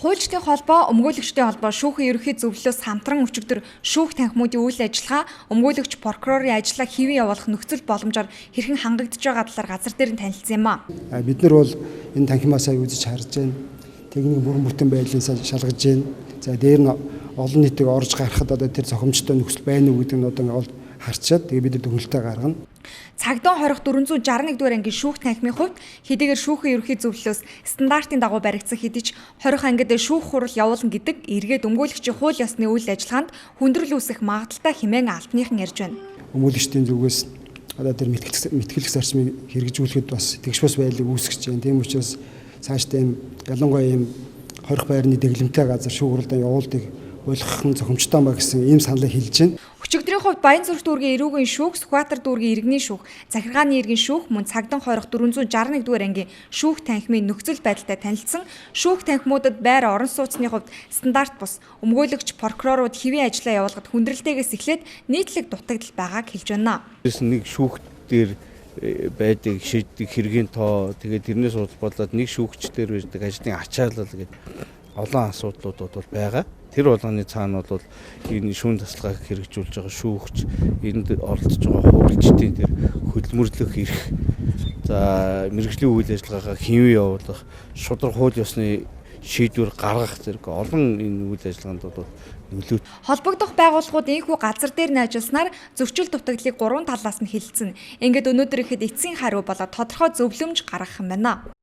Хуульчдын холбоо, өмгөөлөгчдийн холбоо шүүхийн ерөнхий зөвлөлөөс хамтран өчигдөр шүүх танхимуудын үйл ажиллагаа, өмгөөлөгч прокурорын ажлаа хэвэн явуулах нөхцөл боломжоор хэрхэн хангагдж байгаа талаар газар дээр нь танилцсан юм а. Бид нар бол энэ танхимаасаа үзэж харж байна. Техник бүрэн бүтэн байдлаасаа шалгаж байна. За дээр нь олон нийтийг орж гарахад одоо тэр цохимжтой нөхцөл байна уу гэдэг нь одоо харчаад тэгээ бид нар дүгнэлтээ гаргана. Цагдаа хорих 461 дугаар ангийн шүүх танхимын хувьд хэдийгээр шүүхийн ерөнхий зөвлөлөөс стандартын дагуу баригдсан хэдий ч хорих ангид шүүх хурал явуулна гэдэг эргээд өмгөөлөгчийн хууль ёсны үйл ажиллагаанд хүндрэл үүсэх магадaltaй хэмээн албаныхан ярьж байна. Өмгөөлөгчдийн зүгээс одоо тэр мэтгэлэх зарчмыг хэрэгжүүлэхэд бас тэгш бас байдлыг үүсгэж байна. Тийм учраас цаашдаа юм ялангуяа юм хорих байрны дэглэмтэй газар шүүх хуралдаа явуулдаг болгох нь зохимжтой ба гэсэн ийм саналыг хэлж байна. Өчигдрийн хувьд Баянзүрх дүүргийн эрүүгийн шүүх, Сүхбаатар дүүргийн иргэний шүүх, Захиргааны иргэн шүүх, мөн Цагдаа хорих 461 дугаар ангийн шүүх танхимын нөхцөл байдалтай танилцсан. Шүүх танхимуудад байр орон сууцны хувьд стандарт бус өмгөөлөгч прокурорууд хэвийн ажлаа явуулахад хүндрэлтэйгээс эхлээд нийтлэг дутагдал байгааг хэлж байна. Нэг шүүх дээр байдаг шийддэг хэргийн тоо тэгээд тэрнээс болоод нэг шүүгч дээр байдаг ажлын ачаалал гэдэг олон асуудлууд бол байгаа. Тэр болгоны цаана бол энэ шүүн тасалгааг хэрэгжүүлж байгаа шүүгч, энд оролцож байгаа хуульчдын тэр хөдөлмөрлөх эрх, за мэргэжлийн үйл ажиллагаагаа хэвэн явуулах, шудраг хууль ёсны шийдвэр гаргах зэрэг олон энэ үйл ажиллагаанд бол нөлөө. Холбогдох байгууллагууд ийхүү газар дээр нь ажилласнаар зөрчил дутагдлыг 3 талаас нь хилцэн. Ингээд өнөөдөр ихэд эцсийн хариу болоод тодорхой зөвлөмж гаргах юм байна.